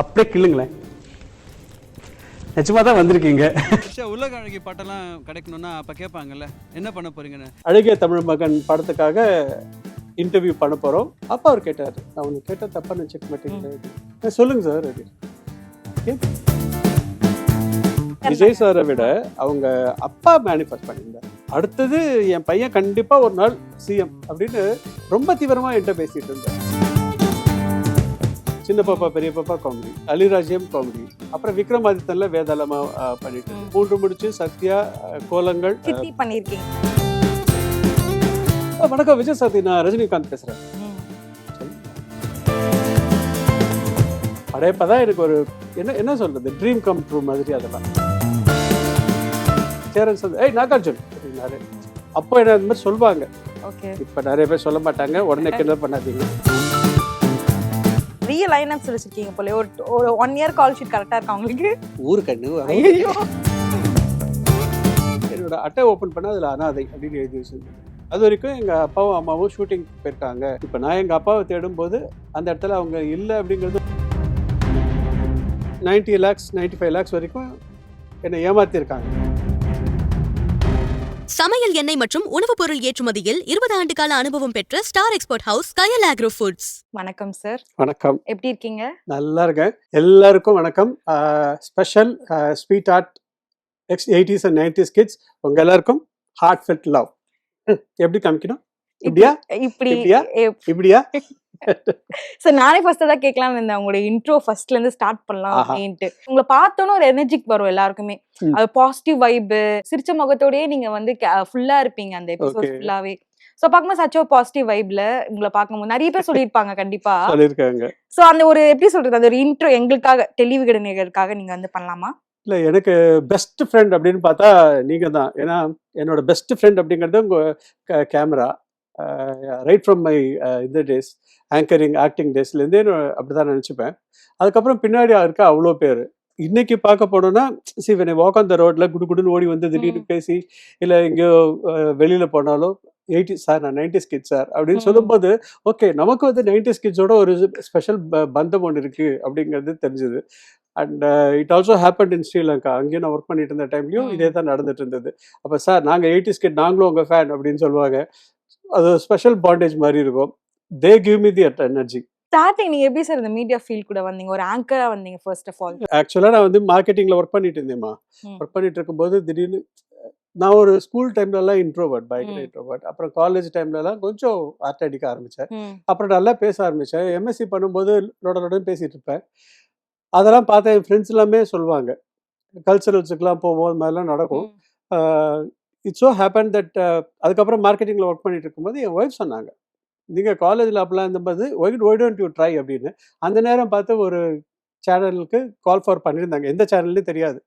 அப்படியே கிள்ளுங்களேன். நிச்சயமா தான் வந்திருக்கீங்க. உலக அழகி பாட்டெல்லாம் கிடைக்கணும்னா அப்போ கேட்பாங்கல்ல, என்ன பண்ண போறீங்கன்னு. அழகிய தமிழ் மகன் படத்துக்காக இன்டர்வியூ பண்ண போகிறோம். அப்பா அவர் கேட்டார், அவனு கேட்டால் தப்பாக நினச்சிக்க மாட்டேங்கிறேன். சொல்லுங்க சார். அது விஜய் சாரை விட அவங்க அப்பா மேனிஃபெஸ்ட் பண்ணியிருந்தார். அடுத்தது என் பையன் கண்டிப்பா ஒரு நாள் சிஎம் அப்படின்னு ரொம்ப தீவிரமா என்கிட்ட பேசிட்டு இருந்தார். சின்ன பாப்பா பெரிய பாப்பா காமெடி, அலிராஜ்யம் காமெடி, அப்புறம் விக்ரமாதித்தன்ல வேதாளமா பண்ணிட்டு, மூன்று முடிச்சு, சத்யா, கோலங்கள் பண்ணிருக்கீங்க. வணக்கம் விஜய் சாத்தி, நான் ரஜினிகாந்த் பேசுறேன். படையப்பதான் எனக்கு ஒரு என்ன சொல்றது, ட்ரீம் கம் ட்ரூ மாதிரி. அதெல்லாம் சேரன் சார், ஏய் நாகார்ஜுன் அப்படின்னாரு. அப்போ என்ன அந்த மாதிரி சொல்லுவாங்க. இப்ப நிறைய பேர் சொல்ல மாட்டாங்க. உடனே கிண்டல் பண்ணாதீங்க. ரியல் லைனப்ஸ் வச்சிருக்கீங்க போல. ஒரு 1 இயர் கால் ஷீட் கரெக்டா இருக்கா உங்களுக்கு? ஊரு கண்ணு. என்னோட அட்டை ஓபன் பண்ணா அதுல அனாதை அப்படின்னு எழுதி வச்சிருந்தேன். அது வரைக்கும் எங்க அப்பாவும் அம்மாவும் ஷூட்டிங் போயிருக்காங்க. இப்ப நான் எங்க அப்பாவை தேடும் போது அந்த இடத்துல அவங்க இல்லை அப்படிங்கிறது 90 lakhs 95 lakhs வரைக்கும் என்னை ஏமாத்திருக்காங்க. சமையல் எண்ணெய் மற்றும் உணவுப் பொருள் ஏற்றுமதியில் 20 ஆண்டு கால அனுபவம் பெற்ற ஸ்டார் எக்ஸ்போர்ட் ஹவுஸ் கயல் ஆக்ரோ ஃபுட்ஸ். வணக்கம் சார். வணக்கம். எப்படி இருக்கீங்க? நல்லா இருக்கேன். எல்லாருக்கும் வணக்கம். Special sweet art 80s and 90s kids உங்க எல்லாருக்கும் ஹார்ட் ஃபெல்ட் லவ். எப்படி காமிக்கணும்? இப்படியா இப்படியா? சார் நானே ஃபர்ஸ்ட் தான் கேட்கலாம்னு இருந்தேன். உங்களோட இன்ட்ரோ ஃபர்ஸ்ட்ல இருந்து ஸ்டார்ட் பண்ணலாம் அப்படின்ட்டு. உங்களை பார்த்தோன்னு ஒரு எனர்ஜிக் வரும் எல்லாருக்குமே. அது பாசிட்டிவ் வைப், சிரிச்ச முகத்தோடயே நீங்க வந்து ஃபுல்லா இருப்பீங்க அந்த எபிசோட் ஃபுல்லாவே. சோ பாக்கும்போது சச்சோ பாசிட்டிவ் வைப்ல உங்களை பார்க்கும்போது நிறைய பேர் சொல்லியிருப்பாங்க கண்டிப்பா சொல்லியிருக்காங்க. சோ அந்த ஒரு எப்படி சொல்றது, அந்த ஒரு இன்ட்ரோ எங்களுக்காக டெலிவிகடனுக்காக நீங்க வந்து பண்ணலாமா? இல்லை, எனக்கு பெஸ்ட் ஃப்ரெண்ட் அப்படின்னு பார்த்தா நீங்க தான். ஏன்னா என்னோட பெஸ்ட் ஃப்ரெண்ட் அப்படிங்கிறது உங்க கேமரா. ரைட் ஃப்ரம் மை இந்த டேஸ், ஆங்கரிங் ஆக்டிங் டேஸ்லேருந்தே அப்படிதான் நினச்சிப்பேன். அதுக்கப்புறம் பின்னாடி இருக்க அவ்வளோ பேர். இன்னைக்கு பார்க்க போனோம்னா when I walk on the ரோட்ல குடுன்னு ஓடி வந்து திடீர்னு பேசி, இல்லை எங்கேயோ வெளியில் போனாலும் 80s சார், நான் 90s கிட் சார் அப்படின்னு சொல்லும்போது ஓகே, நமக்கு வந்து 90s கிட்ஸோட ஒரு ஸ்பெஷல் பந்தம் ஒன்று இருக்கு அப்படிங்கிறது தெரிஞ்சுது. And it also happen in Sri Lanka. அங்கேயும் நான் ஒர்க் பண்ணிட்டு இருந்த டைம்லையும் இதே தான் நடந்துட்டு இருந்தது. அப்போ சார் நாங்கள் 80s கிட், நாங்களும் உங்கள் ஃபேன் அப்படின்னு சொல்லுவாங்க. அது ஸ்பெஷல் பாண்டேஜ் மாதிரி இருக்கும். They give me the energy. Starting நீங்க எப்படி சார் இந்த மீடியா ஃபீல்ட் கூட வந்தீங்க? ஒரு ஆங்கரா வந்தீங்க ஃபர்ஸ்ட் ஆஃப் ஆல்? ஆக்சுவலாக நான் வந்து மார்க்கெட்டிங்கில் ஒர்க் பண்ணிட்டு இருந்தேம்மா. ஒர்க் பண்ணிட்டு இருக்கும்போது திடீர்னு நான் ஒரு ஸ்கூல் டைம்லலாம் இன்ட்ரோவர்ட், பயங்கர இன்ட்ரோவர்ட். அப்புறம் காலேஜ் டைம்லலாம் கொஞ்சம் ஆர்ட் அடிக்க ஆரம்பித்தேன். அப்புறம் நல்லா பேச ஆரம்பித்தேன். எம்எஸ்சி பண்ணும்போது லோடன்னு பேசிகிட்டு இருப்பேன். அதெல்லாம் பார்த்தா என் ஃப்ரெண்ட்ஸ் எல்லாமே சொல்லுவாங்க. கல்ச்சரல்ஸுக்கெலாம் போவோம், அது மாதிரிலாம் நடக்கும். இட்ஸ் ஸோ ஹேப்பன் தட் அதுக்கப்புறம் மார்க்கெட்டிங்கில் ஒர்க் பண்ணிட்டு இருக்கும்போது என் ஒய்ஃப் சொன்னாங்க, நீங்கள் காலேஜில் அப்படிலாம் இருந்தபோது ஒய் டோன்ட் யூ ட்ரை அப்படின்னு. அந்த நேரம் பார்த்து ஒரு சேனலுக்கு கால் ஃபார் பண்ணியிருந்தாங்க. எந்த சேனல்னே தெரியாது.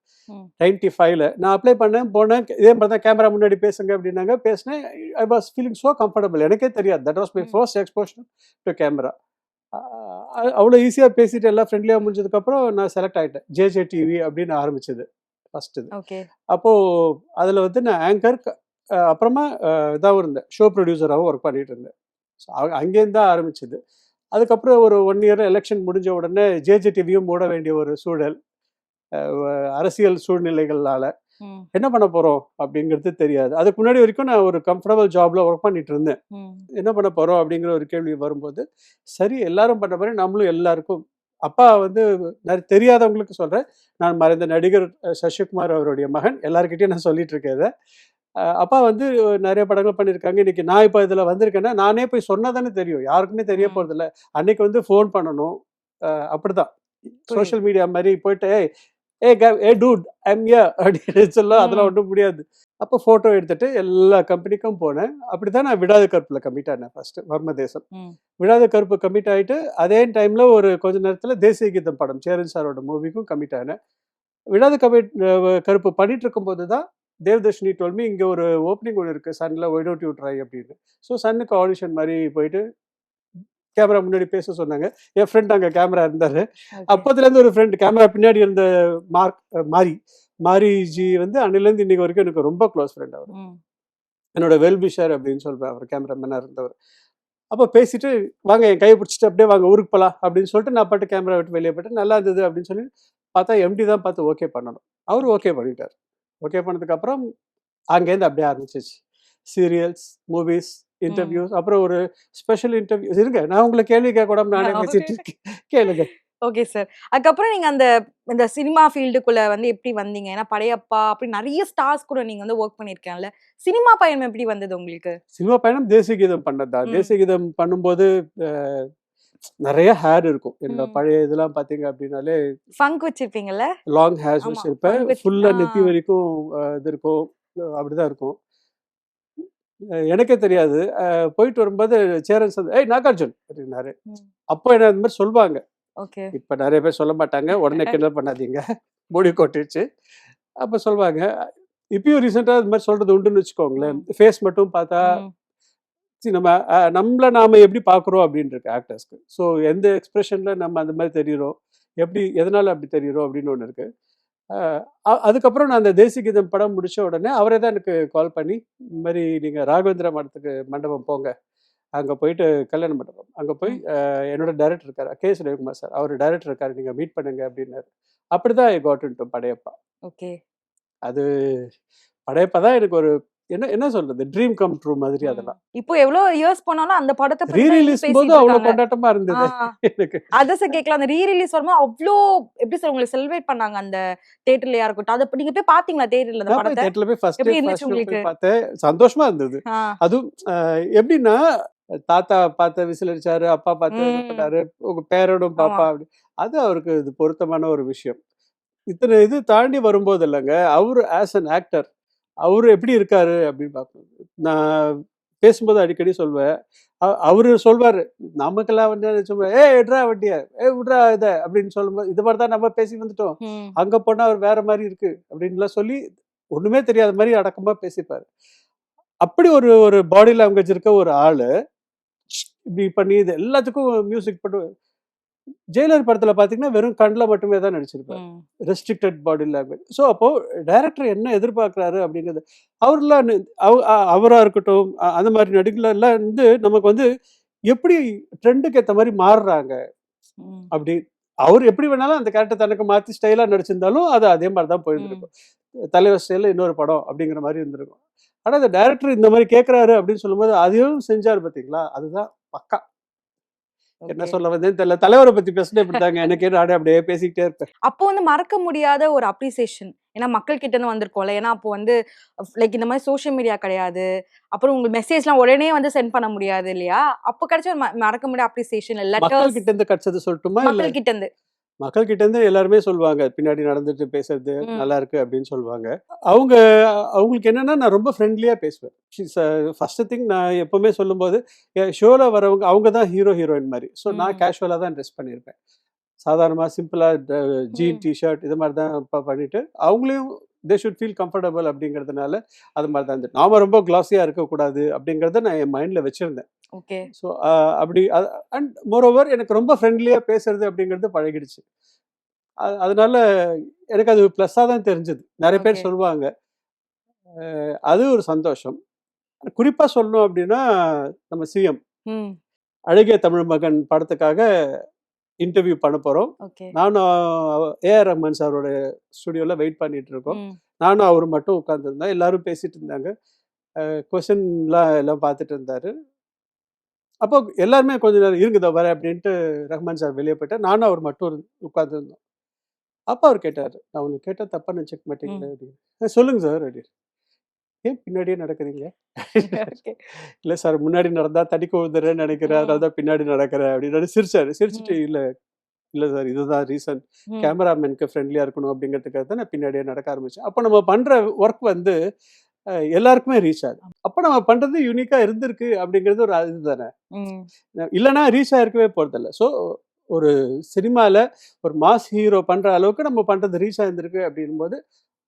95ல் நான் அப்ளை பண்ணேன், போனேன். இதே மாதிரி தான் கேமரா முன்னாடி பேசுங்க அப்படின்னாங்க. பேசினேன். I was feeling so comfortable. எனக்கே தெரியாது. That was my first exposure to camera. அவ்வளோ ஈஸியாக பேசிட்டு எல்லாம் ஃப்ரெண்ட்லியாக முடிஞ்சதுக்கப்புறம் நான் செலக்ட் ஆகிட்டேன். ஜேஜே டிவி அப்படின்னு ஆரம்பிச்சது ஃபஸ்ட்டு. அப்போது அதில் வந்து நான் ஆங்கர், அப்புறமா இதாகவும் இருந்தேன், ஷோ ப்ரொடியூசராகவும் ஒர்க் பண்ணிட்டு இருந்தேன். ஸோ அங்கேருந்து தான் ஆரம்பிச்சது. அதுக்கப்புறம் ஒரு 1 இயர் எலெக்ஷன் முடிஞ்ச உடனே ஜேஜே டிவியும் மூட வேண்டிய ஒரு சூழல், அரசியல் சூழ்நிலைகளால் என்ன பண்ண போகிறோம் அப்படிங்கிறது தெரியாது. அதுக்கு முன்னாடி வரைக்கும் நான் ஒரு கம்ஃபர்டபுள் ஜாப்ல ஒர்க் பண்ணிட்டு இருந்தேன். என்ன பண்ண போகிறோம் அப்படிங்கிற ஒரு கேள்வி வரும்போது, சரி எல்லாரும் பண்ண மாதிரி நம்மளும் எல்லாருக்கும், அப்பா வந்து தெரியாதவங்களுக்கு சொல்கிறேன், நான் மறைந்த நடிகர் சசிகுமார் அவருடைய மகன், எல்லாருக்கிட்டையும் நான் சொல்லிட்டு இருக்கேன் இதை. அப்பா வந்து நிறைய படங்கள் பண்ணியிருக்காங்க. இன்னைக்கு நான் இப்போ இதில் வந்திருக்கேன்னா நானே போய் சொன்னா தானே தெரியும், யாருக்குமே தெரிய போகிறதில்ல. அன்னைக்கு வந்து ஃபோன் பண்ணணும். அப்படிதான் சோஷியல் மீடியா மாதிரி போயிட்டு ஏ டூட் ஐம் ஹியர் அப்படின்னு சொல்ல, அதெல்லாம் ஒன்றும் முடியாது. அப்போ ஃபோட்டோ எடுத்துட்டு எல்லா கம்பெனிக்கும் போனேன். அப்படி தான் நான் விடாத கருப்பில் கமிட் ஆனேன். ஃபர்ஸ்ட் வர்மதேசம், விடாத கருப்பு கமிட் ஆகிட்டு அதே டைமில் ஒரு கொஞ்ச நேரத்தில் தேசிய கீதம் படம் சேரன் சாரோட மூவிக்கும் கமிட் ஆனேன். விடாத கருப்பு பண்ணிட்டு இருக்கும்போது தான் தேவ்தர்ஷினி டோல் மீ, இங்கே ஒரு ஓப்பனிங் ஒன்று இருக்குது சன்னில், ஒய் டோன்ட் யூ ட்ரை அப்படின்னு. ஸோ சன்னுக்கு ஆடிஷன் மாதிரி போயிட்டு கேமரா முன்னாடி பேச சொன்னாங்க. என் ஃப்ரெண்ட் அங்கே கேமரா இருந்தார். அப்போதுலேருந்து ஒரு ஃப்ரெண்ட் கேமரா பின்னாடி இருந்த மாரிஜி வந்து அன்னிலேருந்து இன்னைக்கு வரைக்கும் எனக்கு ரொம்ப க்ளோஸ் ஃப்ரெண்ட். அவர் என்னோட வெல்பிஷர் அப்படின்னு சொல்வேன். அவர் கேமராமேனாக இருந்தவர். அப்போ பேசிட்டு வாங்க என் கையை பிடிச்சிட்டு அப்படியே வாங்க ஊருக்கு போகலாம் அப்படின்னு சொல்லிட்டு நான் பாட்டு கேமரா விட்டு வெளியே போயிட்டு நல்லா இருந்தது அப்படின்னு சொல்லி பார்த்தா எம்டி தான் பார்த்து ஓகே பண்ணணும். அவரு ஓகே பண்ணிட்டார். ஓகே பண்ணதுக்கப்புறம் அங்கேருந்து அப்படியே ஆரம்பிச்சிச்சு. சீரியல்ஸ், மூவிஸ், இன்டர்வியூஸ், அப்புறம் ஒரு ஸ்பெஷல் இன்டர்வியூஸ். இருங்க நான் உங்களை கேள்வி கேட்க கூடாம நானே பேசிட்டு இருக்கேன், கேளுங்க. Okay sir. அதுக்கப்புறம் நீங்க இந்த சினிமா ஃபீல்டுக்குள்ள வந்து எப்படி வந்தீங்க? ஏன்னா படையப்பா அப்படி நிறைய ஸ்டார்ஸ் கூட நீங்க வந்து ஒர்க் பண்ணிருக்கீங்கல்ல. சினிமா பயணம் எப்படி வந்தது உங்களுக்கு? சினிமா பயணம் தேசிய கீதம் பண்ணதுதான். தேசிய கீதம் பண்ணும்போது நிறைய ஹேர் இருக்கும். என்னோட பழைய இதெல்லாம் பாத்தீங்க அப்படின்னாலே ஃபங்க் வச்சிருப்பீங்கல்ல? லாங் ஹேர்ஸ் ஆமா, வச்சிருப்பேன். funk வச்சு- ஃபுல்லா ஆ. நெத்தி வரைக்கும் இது இருக்கும். அப்படிதான் இருக்கும். எனக்கே தெரியாது. போயிட்டு வரும்போது சேரன் சார், "ஏய் நாகார்ஜுன்" அப்படின்னாரு. ம். அப்போ என்ன அந்த மாதிரி சொல்லுவாங்க. ஓகே. இப்ப நிறைய பேர் சொல்ல மாட்டாங்க. உடனே கிண்டல் பண்ணாதீங்க. முடி கொட்டிடுச்சு. அப்ப சொல்லுவாங்க. இப்பயும் ரீசெண்டா இது மாதிரி சொல்றது உண்டுன்னு வச்சுக்கோங்களேன். ஃபேஸ் மட்டும் பார்த்தா நம்ம நம்மள நாம எப்படி பார்க்குறோம் அப்படின்னு இருக்கு ஆக்டர்ஸ்க்கு. ஸோ எந்த எக்ஸ்பிரஷன்ல நம்ம அந்த மாதிரி தெரியுறோம், எப்படி எதனால அப்படி தெரியுறோம் அப்படின்னு ஒன்று இருக்கு. அதுக்கப்புறம் நான் அந்த தேசிய கீதம் படம் முடிச்ச உடனே அவரே தான் எனக்கு கால் பண்ணி, இந்த மாதிரி நீங்க ராகவேந்திர மண்டபம் போங்க, அங்க போயிட்டு கல்யாண மண்டபம் அங்க போய் என்னோட டைரக்டர் இருக்காரு கே.எஸ். ரவிக்குமார் சார், அவர் டைரக்டர் இருக்காரு, நீங்க மீட் பண்ணுங்க அப்படின்னாரு. அப்படிதான் I got into Padayappa. Okay. அது படையப்பா தான் எனக்கு ஒரு என்ன என்ன சொல்றது, ட்ரீம் கம் ட்ரூ மாதிரி. அதெல்லாம் இப்போ எவ்வளவு இயர்ஸ் போனாலும் அந்த படத்தை ரீ ரிலீஸ் போது அவ்வளவு கொண்டாட்டமா இருந்தது எனக்கு. அத கேட்கலாம். அந்த ரீ ரிலீஸ் வரும்போது அவ்வளோ எப்படி சார் உங்களுக்கு செலிப்ரேட் பண்ணாங்க அந்த தியேட்டர்லயா இருக்கட்டும். அத நீங்க போய் பாத்தீங்களா தியேட்டர்ல அந்த படத்தை? தியேட்டர்ல போய் ஃபர்ஸ்ட் எப்படி இருந்துச்சு உங்களுக்கு? பார்த்தேன். சந்தோஷமா இருந்தது. ஆ. அதுவும் எப்படின்னா தாத்தா பார்த்த விசில் அடிச்சாரு, அப்பா பார்த்து இது பண்ணாரு, உங்க பேரனும் பாப்பா அப்படி. அது அவருக்கு இது பொருத்தமான ஒரு விஷயம். இத்தனை இது தாண்டி வரும்போது இல்லைங்க, அவரு ஆஸ் அன் ஆக்டர் அவரு எப்படி இருக்காரு அப்படின்னு பார்க்கணும். நான் பேசும்போது அடிக்கடி சொல்வேன். அவரு சொல்வாரு, நமக்கெல்லாம் வந்து சொல்லுவேன், ஏ விட்றா வண்டிய, விட்றா இத அப்படின்னு சொல்லும்போது இது மாதிரி தான் நம்ம பேசி வந்துட்டோம். அங்க போனா அவர் வேற மாதிரி இருக்கு அப்படின்லாம் சொல்லி ஒண்ணுமே தெரியாத மாதிரி அடக்கமா பேசிப்பாரு. அப்படி ஒரு ஒரு பாடி லாங்குவேஜ் இருக்க ஒரு ஆளு இப்படி பண்ணி இது எல்லாத்துக்கும் மியூசிக் போட்டு ஜெயிலர் படத்துல பாத்தீங்கன்னா வெறும் கண்ணுல மட்டுமே தான் நடிச்சிருப்பாரு. Restricted body language. ஸோ அப்போ டைரக்டர் என்ன எதிர்பார்க்குறாரு அப்படிங்கிறது அவர்லாம் அவரா இருக்கட்டும், அந்த மாதிரி நடிகர்கள் எல்லாம் வந்து நமக்கு வந்து எப்படி ட்ரெண்டுக்கு ஏற்ற மாதிரி மாறுறாங்க அப்படி. அவர் எப்படி வேணாலும் அந்த கேரக்டர் தனக்கு மாத்தி ஸ்டைலா நடிச்சிருந்தாலும் அது அதே மாதிரி தான் போயிருந்திருக்கும். தலைவர் ஸ்டைல இன்னொரு படம் அப்படிங்கிற மாதிரி இருந்திருக்கும். ஆனா அந்த டைரக்டர் இந்த மாதிரி கேட்கறாரு அப்படின்னு சொல்லும்போது அதையும் செஞ்சாரு பாத்தீங்களா, அதுதான் பக்கா. என்ன சொல்ல வந்தேன்னு தெரியல. தலைவரை பத்தி பேசினா இப்படித்தாங்க, எனக்கு நானே அப்படியே பேசிக்கிட்டே இருப்பேன். அப்போ வந்து மறக்க முடியாத ஒரு அப்ரிசியேஷன். ஏன்னா மக்கள் கிட்ட இருந்து வந்திருக்கோம்ல. ஏன்னா அப்போ வந்து லைக் இந்த மாதிரி சோஷியல் மீடியா கிடையாது. அப்புறம் உங்க மெசேஜ்லாம் உடனே வந்து சென்ட் பண்ண முடியாது இல்லையா? அப்போ கிடைச்ச ஒரு மறக்க முடியாத அப்ரிசியேஷன் மக்கள் லெட்டர்ஸ் கிட்ட இருந்து கிடைச்சது சொல்லட்டுமா? இல்ல மக்கள் கிட்ட இருந்து. மக்கள் கிட்ட இருந்து எல்லாருமே சொல்லுவாங்க, பின்னாடி நடந்துட்டு பேசுறது நல்லா இருக்கு அப்படின்னு சொல்லுவாங்க. அவங்களுக்கு என்னன்னா நான் ரொம்ப ஃப்ரெண்ட்லியா பேசுவேன். ஃபர்ஸ்ட் திங் நான் எப்பவுமே சொல்லும்போது ஷோல வரவங்க அவங்க தான் ஹீரோ ஹீரோயின் மாதிரி. ஸோ நான் கேஷுவலா தான் ட்ரெஸ் பண்ணியிருப்பேன். சாதாரணமா சிம்பிளா ஜீன் டிஷர்ட் இது மாதிரி தான் பண்ணிட்டு அவங்களையும் தே ஷுட் ஃபீல் கம்ஃபர்டபுள் அப்படிங்கிறதுனால அது மாதிரி தான் இருந்தது. நாம ரொம்ப கிளாஸியா இருக்கக்கூடாது அப்படிங்கிறத நான் என் மைண்ட்ல வச்சிருந்தேன். ஓகே. ஸோ அப்படி அண்ட் மோரோவர் எனக்கு ரொம்ப ஃப்ரெண்ட்லியா பேசுறது அப்படிங்கிறது பழகிடுச்சு. அதனால எனக்கு அது ப்ளஸ்ஸா தான் தெரிஞ்சது. நிறைய பேர் சொல்லுவாங்க. அது ஒரு சந்தோஷம். குறிப்பா சொல்லணும் அப்படின்னா நம்ம சிஎம் அழகிய தமிழ் மகன் படத்துக்காக இன்டர்வியூ பண்ண போறோம். நானும் ஏஆர் ரஹ்மான் சாரோட ஸ்டுடியோல வெயிட் பண்ணிட்டு இருக்கோம். நானும் அவரு மட்டும் உட்கார்ந்துருந்தேன். எல்லாரும் பேசிட்டு இருந்தாங்க. கொஸ்டின்லாம் எல்லாம் பார்த்துட்டு இருந்தாரு. அப்போ எல்லாருமே கொஞ்ச நேரம் இருக்குதோ வர அப்படின்ட்டு ரஹ்மான் சார் வெளியே போயிட்டார். நானும் அவர் மட்டும் உட்கார்ந்துருந்தோம். அப்போ அவர் கேட்டாரு, நான் உனக்கு கேட்டா தப்பா நினைச்சுக்க மாட்டீங்களா அப்படின்னு. சொல்லுங்க சார் அப்படின்னு. ஏன் பின்னாடியே நடக்குறீங்க? இல்ல சார் முன்னாடி நடந்தா தடிக்க விழுந்துறேன்னு நினைக்கிறேன், அதனால தான் பின்னாடி நடக்கிறேன் அப்படின்னு சிரிச்சாரு. சிரிச்சுட்டு இல்ல சார் இதுதான் ரீசன், கேமராமேனுக்கு ஃப்ரெண்ட்லியா இருக்கணும் அப்படிங்கிறதுக்காக தான் நான் பின்னாடியே நடக்க ஆரம்பிச்சேன். அப்போ நம்ம பண்ற ஒர்க் வந்து எல்லாருக்குமே ரீச் ஆகுது. அப்போ நம்ம பண்றது யூனிக்கா இருந்திருக்கு அப்படிங்கிறது ஒரு இது தானே. இல்லைன்னா ரீச் ஆயிருக்கவே போறதில்ல. ஸோ ஒரு சினிமால ஒரு மாஸ் ஹீரோ பண்ற அளவுக்கு நம்ம பண்றது ரீச் ஆயிருந்திருக்கு அப்படின்னும் போது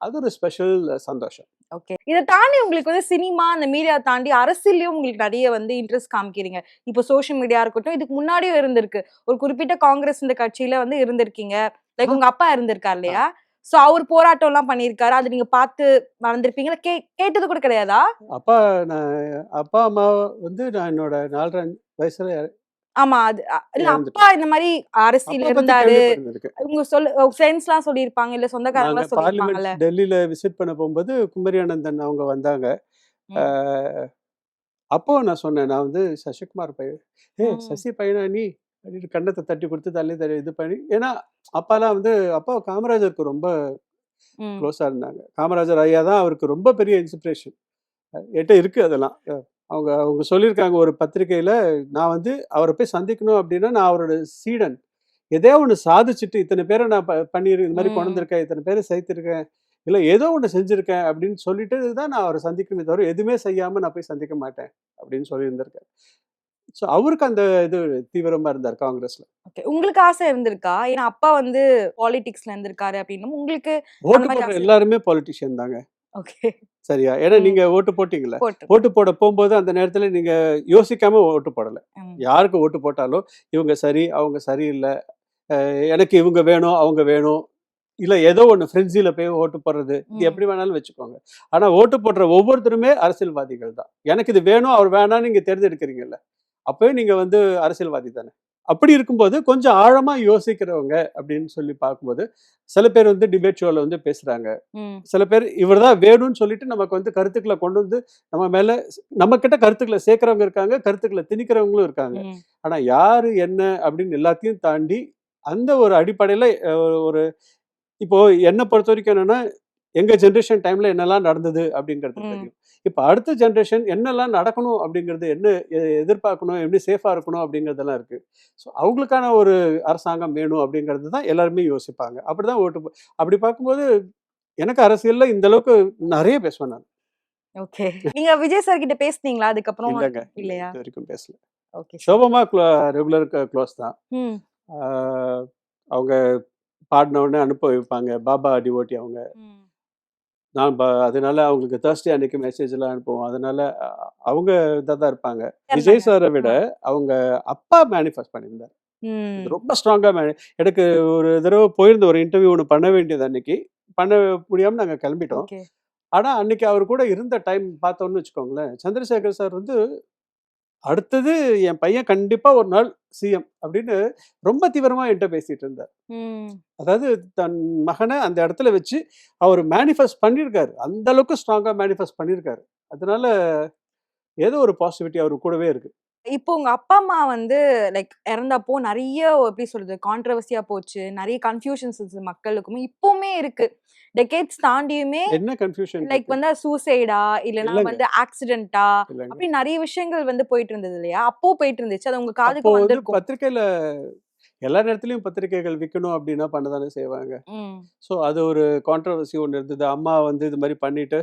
அது ஒரு ஸ்பெஷல் சந்தோஷம். ஓகே. இதை தாண்டி உங்களுக்கு வந்து சினிமா அந்த மீடியா தாண்டி அரசியலையும் உங்களுக்கு நிறைய வந்து இன்ட்ரெஸ்ட் காமிக்கிறீங்க. இப்போ சோஷியல் மீடியா இருக்கட்டும், இதுக்கு முன்னாடியும் இருந்திருக்கு. ஒரு குறிப்பிட்ட காங்கிரஸ் இந்த கட்சியில வந்து இருந்திருக்கீங்க. லைக் உங்க அப்பா இருந்திருக்கார் இல்லையா? சோ அவர் போராட்டம் எல்லாம் பண்ணிருக்காரு. அது நீங்க பார்த்து வளர்ந்திருப்பீங்களா? கேட்டது கூட கிடையாதா? அப்பா நான் அப்பா அம்மா வந்து நான் என்னோட 4 1/2 வயசுல ஆமா. அது இல்ல இறந்துட்டேன். அப்பா இந்த மாரி அரசியல் அப்பா பத்தி இருந்தாரு. கேள்விப்பட்டிருக்கேன். இவங்க ஃப்ரெண்ட்ஸ்லாம் சொல்லியிருப்பாங்க. இல்ல நாங்க சொந்தக்காரங்கலாம் பார்லிமெண்ட் சொல்லியிருப்பாங்கல்ல. டெல்லியில விசிட் பண்ண போகும்போது குமரி அனந்தன் அவங்க வந்தாங்க. ம். அ அப்போ நான் சொன்னேன், நான் வந்து சசிகுமார் பையன். ம். சசி பையனா நீ? அப்படின்னு கன்னத்த தட்டி குடுத்து தள்ளி இது பண்ணி ஏன்னா அப்பாலாம் வந்து அப்பா காமராஜருக்கு ரொம்ப ம். க்ளோஸா இருந்தாங்க. காமராஜர் ஐயா தான் அவருக்கு ரொம்ப பெரிய இன்ஸ்பிரேஷன். என்ட்ட இருக்கு அதெல்லாம். அவங்க அவங்க சொல்லியிருக்காங்க ஒரு பத்திரிக்கையில, நான் வந்து அவர போய் சந்திக்கணும் அப்படின்னா, நான் அவரோட சீடன். எதையோ ஒண்ணு சாதிச்சுட்டு, இத்தன பேர நான் இந்த மாரி கொண்டு ம். வந்திருக்கேன், இத்தன பேர சேர்த்திருக்கேன், இல்ல ஏதோ ஒண்ணு செஞ்சிருக்கேன் அப்படின்னு சொல்லிட்டு தான் நான் அவர சந்திக்கணுமே தவிர, எதுவுமே செய்யாம நான் போய் சந்திக்க மாட்டேன் அப்படின்னு சொல்லியிருந்திருக்கேன். ஸோ அவருக்கு அந்த இது தீவிரமா இருந்தார் காங்கிரஸ்ல. ஓகே. உங்களுக்கு ஆசை இருந்திருக்கா? ஏன்னா அப்பா வந்து பாலிடிக்ஸ்ல இருந்திருக்காரு அப்டின்னும் உங்களுக்கு அந்த ஓட்டு மாரி போடுற ஆசை எல்லாருமே பொலிட்டிஷியன் தாங்க. ஓகே. சரியா? ஏன்னா ம். நீங்க ஓட்டு போட்டீங்கல்ல. போட்டு. ஓட்டு போட போம்போது அந்த நேரத்துல நீங்க யோசிக்காம ஓட்டு போடல. ம். யாருக்கு ஓட்டு போட்டாலும், இவங்க சரி, அவங்க சரியில்ல. எனக்கு இவங்க வேணும், அவங்க வேணும். இல்ல ஏதோ ஒண்ணு ஃப்ரெண்ட்ஸில போய் ஓட்டு போடுறது. இது ம். எப்படி வேணாலும் வச்சுக்கோங்க. ஆனா ஓட்டு போடுற ஒவ்வொருத்தருமே அரசியல்வாதிகள் தான். எனக்கு இது வேணும், அவர் வேணாம்னு நீங்க தேர்ந்தெடுக்கிறீங்கல்ல. அப்பவே நீங்க வந்து அரசியல்வாதி தானே. அப்படி இருக்கும்போது கொஞ்சம் ஆழமா யோசிக்கிறவங்க அப்படின்னு சொல்லி பார்க்கும்போது, சில பேர் வந்து டிபேட் ஷோல வந்து பேசுறாங்க. ம். சில பேர் இவர் தான் வேணும்னு சொல்லிட்டு நமக்கு வந்து கருத்துக்கள கொண்டு வந்து நம்ம மேல நம்ம கிட்ட கருத்துக்கள சேர்க்கிறவங்க இருக்காங்க, கருத்துக்கள திணிக்கிறவங்களும் இருக்காங்க. ம். ஆனா யாரு என்ன அப்படின்னு எல்லாத்தையும் தாண்டி, அந்த ஒரு அடிப்படையில ஒரு இப்போ என்ன பொறுத்தவரைக்கும் என்னன்னா, எங்க ஜெனரேஷன் டைம்ல என்னலாம் நடந்தது அப்படிங்கிறது ம். தெரியும். இப்ப அடுத்த ஜெனரேஷன் என்னலாம் நடக்கணும் அப்படிங்கிறது, என்ன எதிர்பார்க்கணும், எப்படி சேஃபா இருக்கணும் அப்படிங்கிறதெல்லாம் இருக்கு. ஸோ அவங்களுக்கான ஒரு அரசாங்கம் வேணும் அப்படிங்கிறது தான் எல்லாருமே யோசிப்பாங்க. அப்படிதான் அப்படி பார்க்கும்போது எனக்கு அரசியல்ல இந்த அளவுக்கு நெறைய பேசுவேன் நான். ஓகே. நீங்க விஜய் சார் கிட்ட பேசுனீங்களா அதுக்கப்புறம்? இல்லங்க. இல்ல இல்லையா? இதுவரைக்கும் பேசல. ஓகே. சோபமா ரெகுலர் க்ளோஸ் தான். ம். ஆ அவங்க பாடுன உடனே அனுப்ப வைப்பாங்க. பாபா டிவோட்டி அவங்க. ம். நான் அதனால அவங்களுக்கு Thursday அன்னைக்கு மெசேஜ்லாம் அனுப்புவோம். அதனால அவங்க இதா தான் இருப்பாங்க. விஜய் சார விட அவங்க அப்பா மேனிஃபெஸ்ட் பண்ணியிருந்தாரு. ம். இது ரொம்ப ஸ்ட்ராங்கா எனக்கு ஒரு தடவ போயிருந்த ஒரு இன்டர்வியூ ஒண்ணு பண்ண வேண்டியது அன்னைக்கு. பண்ண முடியாம நாங்க கிளம்பிட்டோம். ஓகே. ஆனா அன்னைக்கு அவர் கூட இருந்த டைம் பார்த்தோம்னு வச்சுக்கோங்களேன், சந்திரசேகர் சார் வந்து அடுத்தது என் பையன் கண்டிப்பா ஒரு நாள் சிஎம் அப்படின்னு ரொம்ப தீவிரமா என்ட்ட பேசிட்டு இருந்தார். ம். அதாவது தன் மகன அந்த இடத்துல வச்சு அவர் மேனிஃபெஸ்ட் பண்ணியிருக்காரு. அந்த அளவுக்கு ஸ்ட்ராங்கா மேனிஃபெஸ்ட் பண்ணியிருக்காரு. அதனால ஏதோ ஒரு பாசிட்டிவிட்டி அவரு கூடவே இருக்கு. இப்போ உங்க அப்பா, அம்மா வந்து லைக் இறந்தப்போ நெறைய எப்படி சொல்றது? கான்ட்ரோவர்சியா போச்சு. நெறைய கன்ஃப்யூஷன்ஸ் இருந்துச்சு மக்களுக்குமே. இப்பவுமே இருக்கு. டெகேட்ஸ் தாண்டியுமே என்ன கன்ஃப்யூஷன் லைக் இருக்கு? வந்து சூசைடா? இல்லன்னா இல்லங்க, வந்து ஆக்சிடென்ட்டா? இல்லங்க. அப்படி நெறைய விஷயங்கள் வந்து போயிட்டு இருந்தது இல்லையா? அப்போ போயிட்டு இருந்துச்சு. அது உங்க அப்போ காதுக்கு வந்து வந்திருக்கும். பத்திரிக்கையில எல்லா நேரத்துலயும் பத்திரிக்கைகள் விக்கணும் அப்டின்னா பண்ணதானே செய்வாங்க. ம். ஸோ அது ஒரு கான்ட்ரோவர்சி ஒண்ணு இருந்தது. அம்மா வந்து இது மாரி பண்ணிட்டு,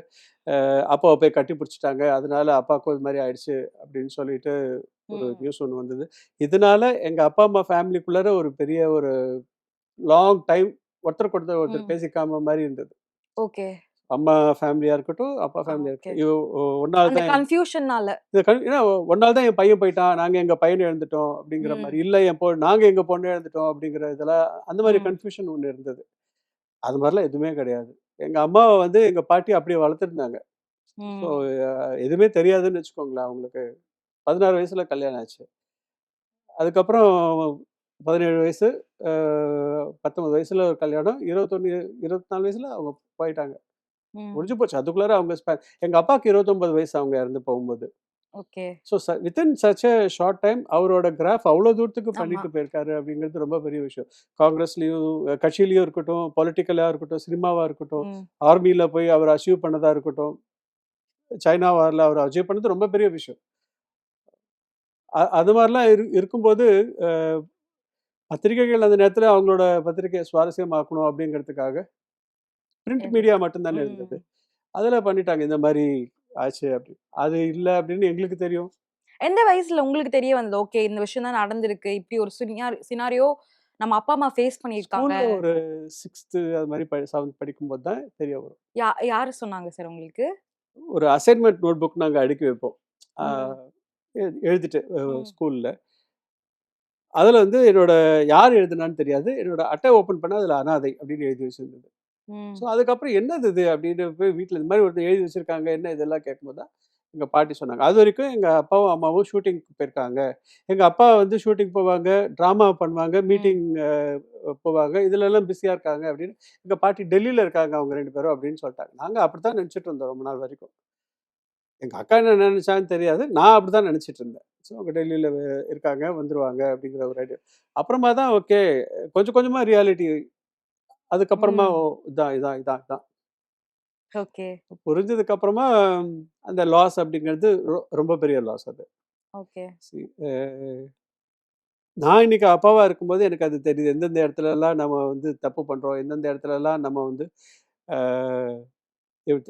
அப்பாவ போய் கட்டி பிடிச்சுட்டாங்க. அதனால அப்பாவுக்கும் இது மாரி ஆயிடுச்சு அப்டின்னு சொல்லிட்டு ஒரு ம். நியூஸ் ஒண்ணு வந்தது. இதனால எங்க அப்பா, அம்மா ஃபேமிலிக்குள்ளார ஒரு பெரிய ஒரு லாங் டைம் ஒருத்தருக்கு ஒருத்தர் ம். பேசிக்காம மாரி இருந்தது. ஓகே. அம்மா ஃபேமிலியா இருக்கட்டும், அப்பா ஃபேமிலியா ஓகே. இருக்கட்டும். ஒரு நாள் அந்த தான் கன்ஃப்யூஷன்னால. ஏன்னா ஒரு நாள் தான் என் பையன் போயிட்டான். நாங்க எங்க பையன இழந்துட்டோம் அப்படிங்கிற மாரி. ம். இல்ல நாங்க எங்க பொண்ண இழந்துட்டோம் அப்படிங்கிற இதெல்லாம் அந்த மாரி ம். கன்ஃப்யூஷன் ஒண்ணு இருந்தது. அது மாரிலாம் எதுவுமே கிடையாது. எங்க அம்மாவ வந்து எங்க பாட்டி அப்படியே வளர்த்துருந்தாங்க. ஸோ ம். எதுவுமே தெரியாதுன்னு வச்சுக்கோங்களேன் அவங்களுக்கு. 16 வயசுல கல்யாணம் ஆச்சு. அதுக்கப்புறம் 17 வயசு, அ 19 வயசுல ஒரு கல்யாணம். 21, 24 வயசுல அவங்க போயிட்டாங்க. ம். முடிஞ்சு போச்சு. அதுக்குள்ளார அவங்க எங்க அப்பாவுக்கு 29 வயசு அவங்க இறந்து போகும்போது. Okay. So within such a short time அவரோட கிராஃப் அவ்வளோ தூரத்துக்கு ஆமா. பண்ணிட்டு போயிருக்காரு அப்படிங்கிறது ரொம்ப பெரிய விஷயம். காங்கிரஸ்லயும் கட்சியிலயும் இருக்கட்டும், பொலிட்டிக்கலா இருக்கட்டும், சினிமாவா இருக்கட்டும், ம். ஆர்மியில போய் அவர் அச்சீவ் பண்ணதா இருக்கட்டும், சைனா வார்ல அவர் அச்சீவ் பண்ணது ரொம்ப பெரிய விஷயம். அது மாதிரிலாம் இருக்கும்போது பத்திரிகைகள் அந்த நேரத்துல அவங்களோட பத்திரிகையை சுவாரஸ்யமாக்கணும் அப்படிங்கிறதுக்காக பிரிண்ட் மீடியா எடுத்து. மட்டும் தானே ம். இருந்தது. அதில பண்ணிட்டாங்க இந்த மாரி ஆச்சு அப்படி. அது இல்ல அப்படின்னு எங்களுக்கு தெரியும். எந்த வயசுல உங்களுக்கு தெரிய வந்தது? ஓகே இந்த விஷயம் தான் நடந்திருக்கு. இப்படி ஒரு சினாரியோ நம்ம அப்பா, அம்மா ஃபேஸ் பண்ணியிருக்காங்க. ஸ்கூல்ல ஒரு 6த் அது மாரி 7த் படிக்கும்போது தான் தெரிய வரும். யாரு சொன்னாங்க சார் உங்களுக்கு? ஒரு அசைன்மென்ட் நோட் புக் நாங்க அடுக்கி வைப்போம். ஆ ம். எழுதிட்டு ம். ஸ்கூல்ல. அதுல வந்து யார் எழுதுனான்னு தெரியாது. என்னோட அட்டை ஓப்பன் பண்ணா அதுல அனாதை அப்படின்னு எழுதி வச்சிருந்தது. ஸோ அதுக்கப்புறம் என்னது இது அப்படின்னு போய் வீட்டில் இந்த மாதிரி ஒருத்தர் எழுதி வச்சிருக்காங்க என்ன இதெல்லாம் கேட்கும்போது தான் எங்கள் பாட்டி சொன்னாங்க. அது வரைக்கும் எங்கள் அப்பாவும் அம்மாவும் ஷூட்டிங் போயிருக்காங்க. எங்கள் அப்பா வந்து ஷூட்டிங் போவாங்க, ட்ராமா பண்ணுவாங்க, மீட்டிங் போவாங்க, இதுலலாம் பிஸியாக இருக்காங்க அப்படின்னு. எங்கள் பாட்டி டெல்லியில் இருக்காங்க அவங்க 2 பேரும் அப்படின்னு சொல்லிட்டாங்க. நாங்கள் அப்படி தான் நினச்சிட்டு இருந்தோம் ரொம்ப நாள் வரைக்கும். எங்கள் அக்கா என்ன நினச்சான்னு தெரியாது, நான் அப்படி தான் நினச்சிட்டு இருந்தேன். ஸோ அவங்க டெல்லியில் இருக்காங்க, வந்துருவாங்க அப்படிங்கிற ஒரு ஐடியா. அப்புறமா தான் ஓகே கொஞ்சம் கொஞ்சமாக ரியாலிட்டி அதுக்கப்புறமா இதான் இதான் இதான் இதான் ஓகே. புரிஞ்சதுக்கு அப்புறமா அந்த லாஸ் அப்படிங்கிறது ரொம்ப பெரிய லாஸ் அது. ஓகே. See, நான் இன்னைக்கு அப்பாவா இருக்கும்போது எனக்கு அது தெரியுது. எந்தெந்த இடத்துலலாம் நம்ம வந்து தப்பு பண்றோம், எந்தெந்த இடத்துலலாம் நம்ம வந்து அஹ், இவ்-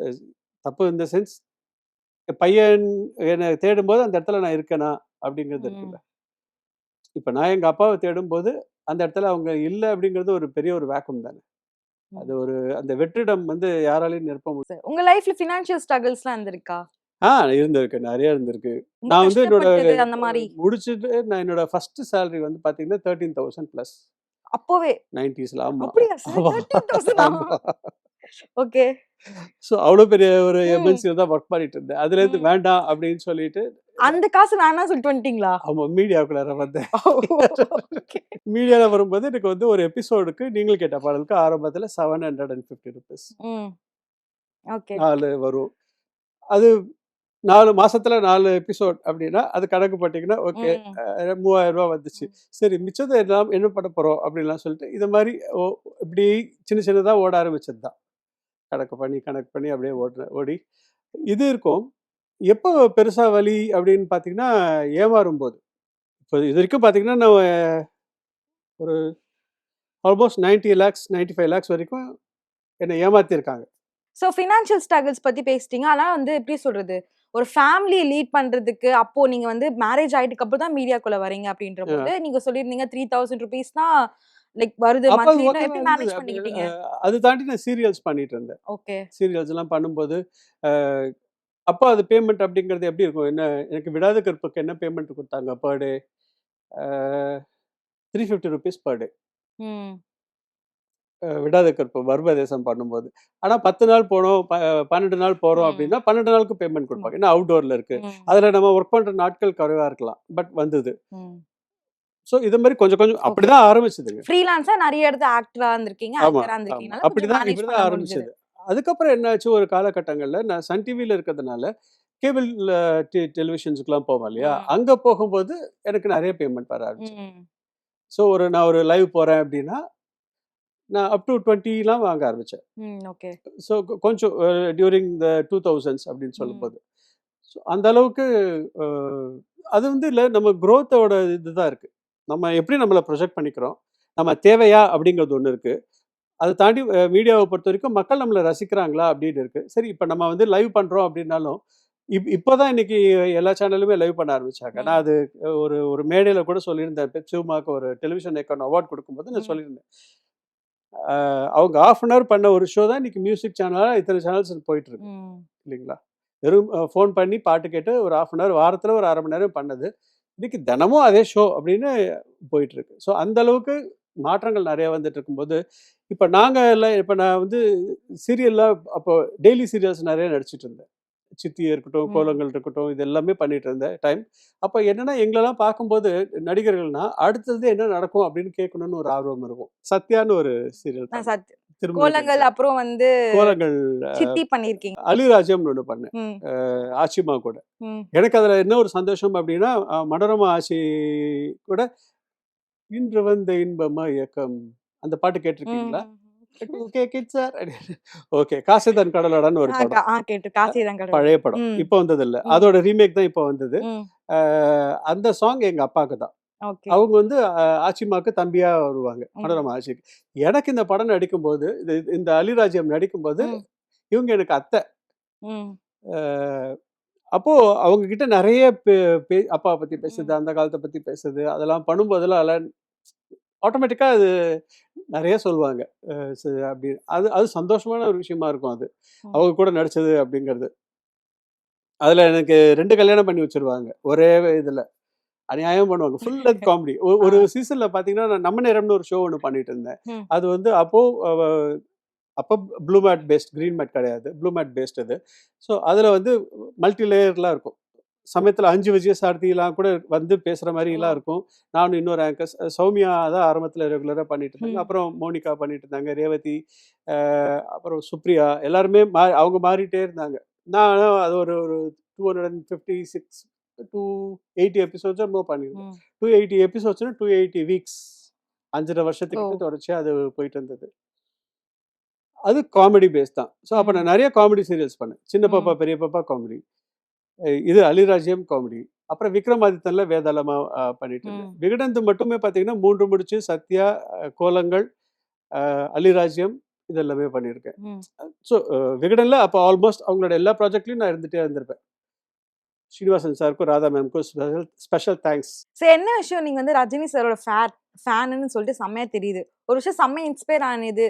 தப்பு இந்த சென்ஸ் பையன் என்னை தேடும்போது அந்த இடத்துல நான் இருக்கேனா அப்படிங்கிறது இருக்குல்ல. இப்போ நான் எங்க அப்பாவை தேடும்போது அந்த இடத்துல அவங்க இல்லை அப்படிங்கிறது ஒரு பெரிய ஒரு வேக்கம் தானே. அது ஒரு அந்த வெற்றிடம் வந்து யாராலையும் நிரப்ப முடியும். உங்க லைஃப்ல ஃபினான்ஷியல் ஸ்ட்ரகிள்ஸ்லாம் இருந்திருக்கா? இருந்திருக்கு, நிறைய இருந்திருக்கு. ரொம்ப நான் வந்து என்னோட கஷ்டப்பட்டது அந்த மாதிரி முடிச்சுட்டு நான் என்னோட ஃபர்ஸ்ட் சேலரி வந்து பாத்தீங்கன்னா 13,000 ப்ளஸ் அப்போவே? 90ஸ்ல. ஆமா அப்படியா சார்? ஆமா 13,000 ஆமா. ஓகே. ஸோ அவ்வளோ பெரிய ஒரு எம்என்சியில் தான் ஒர்க் பண்ணிட்டு இருந்தேன். அதுலேருந்து ம். வேண்டாம் அப்படின்னு சொல்லிட்டு அந்த காசு வேணாம் சொல்லிட்டு வந்துட்டீங்களா? ஆமா மீடியாவுக்குள்ளார வந்தேன். ஓகே. மீடியாவில் வரும்போது எனக்கு வந்து ஒரு எபிசோடுக்கு நீங்கள் கேட்ட பாடலுக்கு ஆரம்பத்தில் 750 ருபீஸ் ம். ஓகே. 4 வரும். அது 4 மாசத்துல 4 எபிசோட் அப்படின்னா அது கணக்கு போட்டிங்கன்னா ஓகே ம். 3000 ரூபா வந்துச்சு. சரி மிச்சத்தை எல்லாம் என்ன பண்ண போறோம் அப்படின்லாம் சொல்லிட்டு இது மாதிரி இப்படி சின்ன சின்னதாக ஓட ஆரம்பிச்சது தான். கணக்கு பண்ணி அப்படியே ஓடி இது இருக்கும். எப்போ பெருசா வலி அப்படின்னு பார்த்தீங்கன்னா ஏமாறும் போது. இப்போ இது வரைக்கும் பார்த்தீங்கன்னா நான் ஒரு ஆல்மோஸ்ட் 90 lakhs 95 lakhs வரைக்கும் என்னை ஏமாத்திருக்காங்க. சோ ஃபினான்ஷியல் ஸ்ட்ரகிள்ஸ் பத்தி பேசிட்டீங்க. ஆனா வந்து எப்படி சொல்றது? ஒரு ஃபேமிலி லீட் பண்றதுக்கு அப்போ நீங்க வந்து மேரேஜ் ஆயிட்டுக்கு அப்புறம் தான் மீடியாக்குள்ள வரீங்க அப்படின்றபோது நீங்க சொல்லியிருந்தீங்க 3000 rupees தான் லைக் வருது அப்போ அது மந்த்லி. ஓகேவா எப்படி இருந்தது. மேனேஜ் பண்ணிக்கிட்டீங்க? அது தாண்டி நான் சீரியல்ஸ் பண்ணிட்டு இருந்தேன். ஓகே. சீரியல்ஸ் எல்லாம் பண்ணும்போது அஹ், அப்போ அது பேமெண்ட் அப்படிங்கிறது எப்படி இருக்கும்? என்ன எனக்கு விடாத கற்புக்கு என்ன பேமெண்ட் கொடுத்தாங்க per day? 350 rupees per day. ம். விடாத கற்பு வர்மதேசம் பண்ணும்போது. ஆனா 10 நாள் போனோம், 12 நாள் போறோம் ம். அப்படின்னா 12 நாளுக்கு பேமெண்ட் கொடுப்பாங்க. ஏன்னா அவுட்டோர்ல இருக்கு. ம். அதுல நம்ம ஒர்க் பண்ற நாட்கள் குறைவா இருக்கலாம். பட் வந்தது. ம். ஸோ இது மாதிரி கொஞ்சம் கொஞ்சம் ஓகே. அப்படிதான் ஆரம்பிச்சதுங்க. ஃப்ரீலான்ஸா நிறைய இடத்துல ஆக்டரா இருந்திருக்கீங்க, ஆமா ஆக்டரா ஆமா இருந்திருக்கீங்கனால கொஞ்சம் அப்படிதான் மேனேஜ் இப்படிதான் பண்ண முடிஞ்சது. ஆரம்பிச்சது. அதுக்கப்புறம் என்னாச்சு ஒரு காலகட்டங்கள்ல நான் சன் டிவில இருக்கிறதுனால கேபிள் டெலிவிஷன்ஸுக்குலாம் போவேன் இல்லையா? ம். அங்க போகும்போது எனக்கு நிறைய பேமெண்ட் வர ஆரம்பிச்சது. ம். ஸோ நான் ஒரு லைவ் போறேன் அப்படின்னா நான் அப் டு 20லாம் வாங்க ஆரம்பிச்சேன். ம். ஓகே. ஸோ கொஞ்சம் டியூரிங் த 2000s அப்படின்னு ம். சொல்லும்போது. ஸோ அந்த அளவுக்கு அது வந்து இல்லை நம்ம growth-ஓட இதுதான் இருக்கு. நம்ம எப்படி நம்மளை ப்ரொஜெக்ட் பண்ணிக்கிறோம், நம்ம தேவையா அப்படிங்கிறது ஒன்று இருக்கு. அதை தாண்டி மீடியாவை பொறுத்த வரைக்கும் மக்கள் நம்மளை ரசிக்கிறாங்களா அப்படின்னு இருக்கு. சரி இப்போ நம்ம வந்து லைவ் பண்றோம் அப்படின்னாலும் இப்போதான் இன்னைக்கு எல்லா சேனலுமே லைவ் பண்ண ஆரம்பிச்சாங்க. நான் ம். அது ஒரு ஒரு மேடையில கூட சொல்லியிருந்தேன். பெப்சிமாக்கு ஒரு டெலிவிஷன் ஐக்கான் அவார்ட் கொடுக்கும்போது நான் ம். சொல்லியிருந்தேன். அவங்க ½ அன் ஹவர் பண்ண ஒரு ஷோ தான் இன்னைக்கு மியூசிக் சேனலா இத்தனை சேனல்ஸ் போயிட்டு இருக்கு ம். இல்லைங்களா? வெறும் ஃபோன் பண்ணி பாட்டு கேட்டு ஒரு ½ அன் ஹவர் வாரத்துல ஒரு அரை மணி நேரம் பண்ணது. இன்னைக்கு தினமும் அதே ஷோ அப்படின்னு போயிட்டு இருக்கு. ஸோ அந்த அளவுக்கு மாற்றங்கள் நிறைய வந்துட்டு இருக்கும்போது இப்போ நாங்கள் எல்லாம் இப்போ நான் வந்து சீரியல்லாம் அப்போ டெய்லி சீரியல்ஸ் நிறைய நடிச்சிட்டு இருந்தேன். சித்தி இருக்கட்டும், ம். கோலங்கள் இருக்கட்டும், இது எல்லாமே பண்ணிட்டு இருந்தேன் டைம். அப்போ என்னன்னா எங்களெல்லாம் பார்க்கும்போது நடிகர்கள்னா அடுத்தது என்ன நடக்கும் அப்படின்னு கேட்கணும்னு ஒரு ஆர்வம் இருக்கும். சத்யான்னு ஒரு சீரியல் நான் பண்ணேன். திருமண கோலங்கள் கடிதம். அப்புறம் வந்து கோலங்கள் சித்தி பண்ணியிருக்கீங்க. அலிராஜம்னு ஒன்று பண்ணேன் ம். ஆச்சிமா கூட. ம். எனக்கு அதில் என்ன ஒரு சந்தோஷம் அப்படின்னா மனோரமா ஆச்சி கூட இன்று வந்த இன்பமா இயக்கம் அந்த பாட்டு கேட்டிருக்கீங்களா? ம். ஓகே கிட் சார் ஓகே காசிதான் கடலடான்னு ஒரு படம். கேட்டு காசி தான் கடவுள். பழைய படம் ம். இப்போ வந்தது இல்லை, ம். அதோட ரீமேக் தான் இப்போ வந்தது. ம். அந்த சாங் எங்க அப்பாவுக்கு தான். ஓகே. அவங்க வந்து ஆச்சிமாக்கு தம்பியா வருவாங்க ம். மனோரமா ஆச்சிக்கு. எனக்கு இந்த படம் நடிக்கும்போது இந்த அலிராஜ்யம் நடிக்கும்போது ம். இவங்க எனக்கு அத்தை. ம். அஹ், அப்போ அவங்க கிட்ட நிறைய அப்பா பத்தி பேசுது, ம். அந்த காலத்தை பத்தி பேசுது, அதெல்லாம் பண்ணும்போதெல்லாம் ஆட்டோமேட்டிக்கா அது நிறைய சொல்லுவாங்க. அப்படி அது அது சந்தோஷமான ஒரு விஷயமா இருக்கும் அது. ம். அவங்க கூட நடிச்சது அப்படிங்கிறது. அதுல எனக்கு 2 கல்யாணம் பண்ணி வச்சிருவாங்க ஒரே இதுல. அநியாயம் பண்ணுவாங்க. Full length comedy. ஒரு ஆ. சீசன்ல பாத்தீங்கன்னா நான் நம்ம நேரம்னு ஒரு ஷோ ஒன்று பண்ணிட்டு இருந்தேன். ம். அது வந்து அப்போ அப்போ blue matte paste, green matte கிடையாது, ப்ளூ மேட் பேஸ்ட் அது. ஸோ அதில் வந்து மல்டி லேயர்லாம் இருக்கும். சமயத்தில் 5 விஜயசாரதிலாம் கூட வந்து பேசுகிற மாதிரிலாம் இருக்கும். நானும் இன்னொரு ஆங்கர்ஸ் சௌமியா தான் ஆரம்பத்தில் ரெகுலராக பண்ணிட்டு இருந்தாங்க. அப்புறம் மோனிகா பண்ணிட்டு இருந்தாங்க, ரேவதி, அப்புறம் சுப்ரியா, எல்லாருமே அவங்க மாறிட்டே இருந்தாங்க. நான் அது ஒரு ஒரு 256 280 எபிசோட்ஸோ என்னமோ பண்ணியிருந்தேன். 280 எபிசோட்ஸ்னா 280 வீக்ஸ், 5.5 வருஷத்துக்கு தொடர்ச்சியாக அது போயிட்டு இருந்தது. அது காமெடி பேஸ் தான். ஸோ அப்போ நான் நிறைய காமெடி சீரியல்ஸ் பண்ணேன். சின்ன பாப்பா பெரிய பாப்பா காமெடி, இது அலிராஜ்யம் காமெடி, அப்புறம் விக்ரமாதித்தன்ல வேதாளமா பண்ணிட்டு இருந்தேன். விகடந்து மட்டுமே பார்த்தீங்கன்னா 3 முடிச்சு, சத்யா, கோலங்கள், அலிராஜ்யம் இதெல்லாமே பண்ணியிருக்கேன். ஸோ விகடனில் அப்போ ஆல்மோஸ்ட் அவங்களோட எல்லா ப்ராஜெக்ட்லையும் நான் இருந்திருப்பேன். ஸ்ரீனிவாசன் சாருக்கும் ராதா மேம்க்கும் ஸ்பெஷல் தேங்க்ஸ். சரி, என்ன விஷயம் நீங்க வந்து ரஜினி சாரோட ஃபேனுன்னு சொல்லிட்டு செம்மையா தெரியுது. ஒரு விஷயம் செம்மையா இன்ஸ்பயர் ஆனது,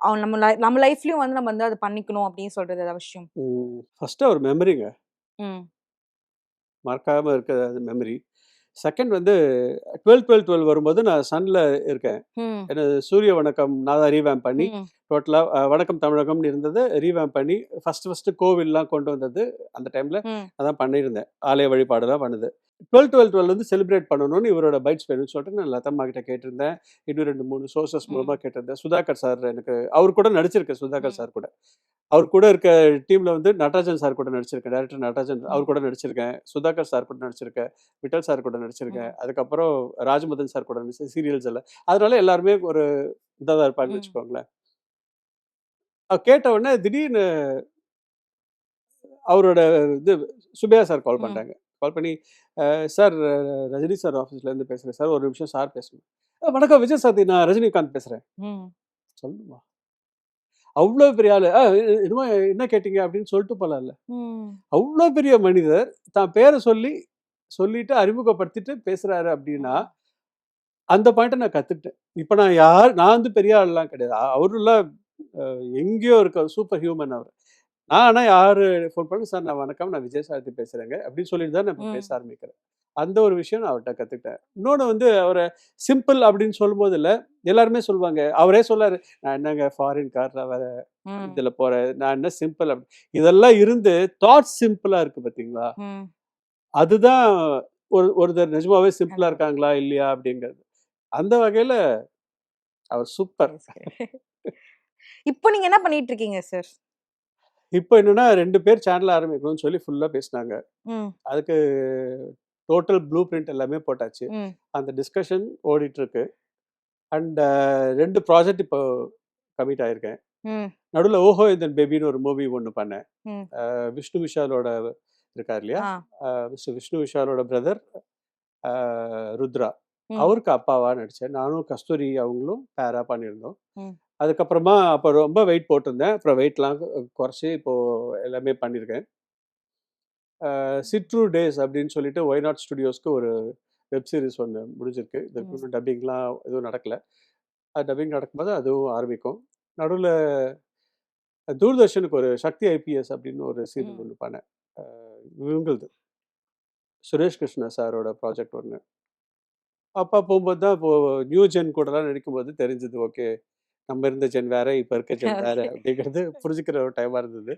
அவன் நம்ம லைஃப்லயும் வந்து நம்ம வந்து அதை பண்ணிக்கணும் அப்படின்னு சொல்றது ஏதாவது விஷயம்? ஃபர்ஸ்ட் ஒரு மெமரிங்க, மறக்காம இருக்கிற அந்த மெமரி. செகண்ட் வந்து 12 வரும்போது நான் சன்ல இருக்கேன். என்ன சூரிய வணக்கம் நான் தான் ரீவேம் பண்ணி, டோட்டலாக வணக்கம் தமிழகம்னு இருந்தது ரீவேம் பண்ணி ஃபர்ஸ்ட் கோவில்லாம் கொண்டு வந்தது அந்த டைம்ல அதான் பண்ணியிருந்தேன். ஆலய வழிபாடுலாம் பண்ணுது. 12 வந்து செலிப்ரேட் பண்ணணும்னு இவரோட பைட்ஸ் வேணும்னு சொல்லிட்டு நான் லதம்மா கிட்ட கேட்டிருந்தேன். இன்னும் 2-3 சோர்சஸ் மூலமாக கேட்டிருந்தேன். சுதாகர் சார் எனக்கு அவர் கூட நடிச்சிருக்கேன். சுதாகர் சார் கூட, அவர் கூட இருக்க டீம்ல வந்து நடராஜன் சார் கூட நடிச்சிருக்கேன். டைரக்டர் நடராஜன் அவர் கூட நடிச்சிருக்கேன். சுதாகர் சார் கூட நடிச்சிருக்கேன். விட்டல் சார் கூட நடிச்சிருக்கேன். அதுக்கப்புறம் ராஜமதன் சார் கூட நடிச்சேன் சீரியல்ஸ் எல்லாம். அதனால எல்லாருமே ஒரு இதாக தான் இருப்பாங்கன்னு வச்சுக்கோங்களேன். கேட்ட உடனே திடீர்னு அவரோட இது சுபையா சார் கால் பண்ணிட்டாங்க. கால் பண்ணி, சார் ரஜினி சார் ஆஃபீஸ்லேருந்து பேசுகிறேன் சார், ஒரு நிமிஷம் சார் பேசணும். வணக்கம் விஜய் சார், நான் ரஜினிகாந்த் பேசுகிறேன். சொல்லுமா, அவ்வளோ பெரிய ஆளு, என்னமோ என்ன கேட்டீங்க அப்படின்னு சொல்லிட்டு போகலாம்ல. அவ்வளோ பெரிய மனிதர் தான் பேரை சொல்லிட்டு அறிமுகப்படுத்திட்டு பேசுறாரு அப்படின்னா அந்த பாயிண்ட்டை நான் கற்றுக்கிட்டேன். இப்போ நான் வந்து பெரிய ஆள்லாம் கிடையாது. அவருலாம் எங்கேயோ இருக்க சூப்பர் ஹியூமன் அவர். நான் ஆனால் யார் ஃபோன் பண்ணி, சார் நான் வணக்கம், நான் விஜய் சாரதி பேசுகிறேங்க அப்படின்னு சொல்லிட்டு தான் நான் பேச ஆரம்பிக்கிறேன். அந்த ஒரு விஷயம் நான் அவர்கிட்ட கற்றுக்கிட்டேன். இன்னொன்று வந்து அவரை சிம்பிள் அப்படின்னு சொல்லும்போது இல்லை, எல்லாருமே சொல்லுவாங்க, அவரே சொல்லாரு, நான் என்னங்க ஃபாரின் காரில் வேற இதில் போகிறேன், நான் என்ன சிம்பிள் அப்படி, இதெல்லாம் இருந்து தாட்ஸ் சிம்பிளாக இருக்குது பார்த்தீங்களா, அதுதான் ஒருத்தர் நிஜமாவே சிம்பிளாக இருக்காங்களா இல்லையா அப்படிங்கிறது. அந்த வகையில் அவர் சூப்பர். இப்போ நீங்கள் என்ன பண்ணிட்டு இருக்கீங்க சார்? இப்போ என்னன்னா 2 பேர் சேனல் ஆரம்பிக்கணும்னு சொல்லி ஃபுல்லாக பேசினாங்க. அதுக்கு டோட்டல் ப்ளூ பிரிண்ட் எல்லாமே போட்டாச்சு. அந்த டிஸ்கஷன் ஓடிட்டு இருக்கு. அண்ட் 2 ப்ராஜெக்ட் இப்போ கமிட் ஆயிருக்கேன். நடுவில் ஓஹோ இதன் பேபின்னு ஒரு மூவி ஒன்று பண்ணேன். விஷ்ணு விஷாலோட இருக்கார் இல்லையா, விஷ்ணு விஷாலோட பிரதர் ருத்ரா, அவருக்கு அப்பாவா நடித்தேன். நானும் கஸ்தூரி அவங்களும் பேரா பண்ணியிருந்தோம். அதுக்கப்புறமா அப்போ ரொம்ப வெயிட் போட்டிருந்தேன். அப்புறம் வெயிட்லாம் குறைச்சி இப்போது எல்லாமே பண்ணியிருக்கேன். சிட்ரூ டேஸ் அப்படின்னு சொல்லிட்டு ஒய்நாட் ஸ்டுடியோஸ்க்கு ஒரு வெப் சீரிஸ் ஒன்று முடிஞ்சிருக்கு. இதுக்கு டப்பிங்லாம் எதுவும் நடக்கலை. அது டப்பிங் நடக்கும்போது அதுவும் ஆரம்பிக்கும். நடுவில் தூர்தர்ஷனுக்கு ஒரு சக்தி ஐபிஎஸ் அப்படின்னு ஒரு சீரியல் ஒன்று பண்ணேன். இவங்களுது சுரேஷ் கிருஷ்ணா சாரோட ப்ராஜெக்ட் ஒன்று. அப்போ போகும்போது தான் இப்போது நியூ ஜென் கூடலாம் நடிக்கும்போது தெரிஞ்சது, ஓகே நம்ம இருந்த ஜென் வேற, இப்போ இருக்க ஜென் வேற அப்படிங்கிறது புரிஞ்சுக்கிற ஒரு டைமாக இருந்தது.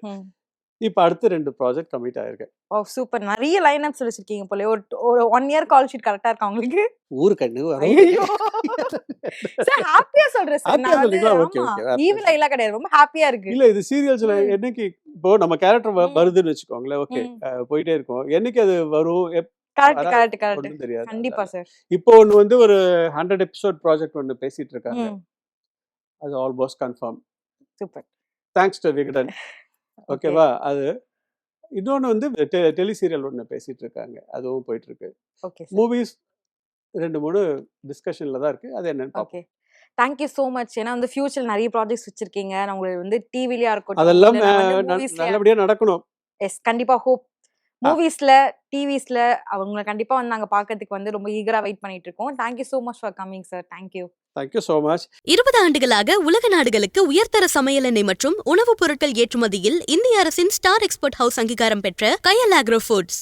இப்போ அடுத்து 2 ப்ராஜெக்ட் கமிட் ஆயிருக்கேன். ஓ சூப்பர், நிறைய லைன் அப்ஸ் வச்சிருக்கீங்க போல. ஒரு 1 இயர் கால் ஷீட் கரெக்டா இருக்கா உங்களுக்கு? ஊரு கண்ணு சார் ஹாப்பியா சொல்றேன் சார். நான் ஈவில் இல்ல கிடையாது, ரொம்ப ஹாப்பியா இருக்கு. இல்ல இது சீரியல்ஸ்ல என்னைக்கு இப்போ நம்ம கேரக்டர் வருதுன்னு வச்சுக்கோங்களேன், ஓகே போயிட்டே இருக்கும். என்னைக்கு அது வரும் கரெக்ட் தெரியாது. கண்டிப்பா சார். இப்போ ஒன்று வந்து ஒரு 100 எபிசோட் ப்ராஜெக்ட் ஒன்று பேசிட்டு இருக்காங்க. அது almost confirm. Super, thanks to Vikatan. ஓகேவா, அது இன்னொன்று வந்து டெலி சீரியல் ஒன்று பேசிட்டு இருக்காங்க, அதுவும் போயிட்டு இருக்கு. மூவிஸ் 2-3 டிஸ்கஷன்ல தான் இருக்கு. அது என்னன்னு பார்ப்போம். Thank you so much. ஏன்னா வந்து ஃபியூச்சர் நிறைய ப்ராஜெக்ட்ஸ் வச்சிருக்கீங்க. நான் உங்களுக்கு வந்து டிவிலயா இருக்கட்டும், அதெல்லாம் நல்லபடியா நடக்கணும். எஸ் கண்டிப்பா. ஹோப் மூவிஸ்ல டிவிஸ்ல அவங்களை கண்டிப்பா வந்து நாங்க பார்க்கிறதுக்கு வந்து ரொம்ப ஈகரா வெயிட் பண்ணிட்டு இருக்கோம். Thank you so much for coming sir. Thank you. Thank you so much. 20 ஆண்டுகளாக உலக நாடுகளுக்கு உயர்தர சமையல் எண்ணெய் மற்றும் உணவுப் பொருட்கள் ஏற்றுமதியில் இந்திய அரசின் ஸ்டார் எக்ஸ்போர்ட் ஹவுஸ் அங்கீகாரம் பெற்ற கயல் ஆக்ரோ ஃபுட்ஸ்.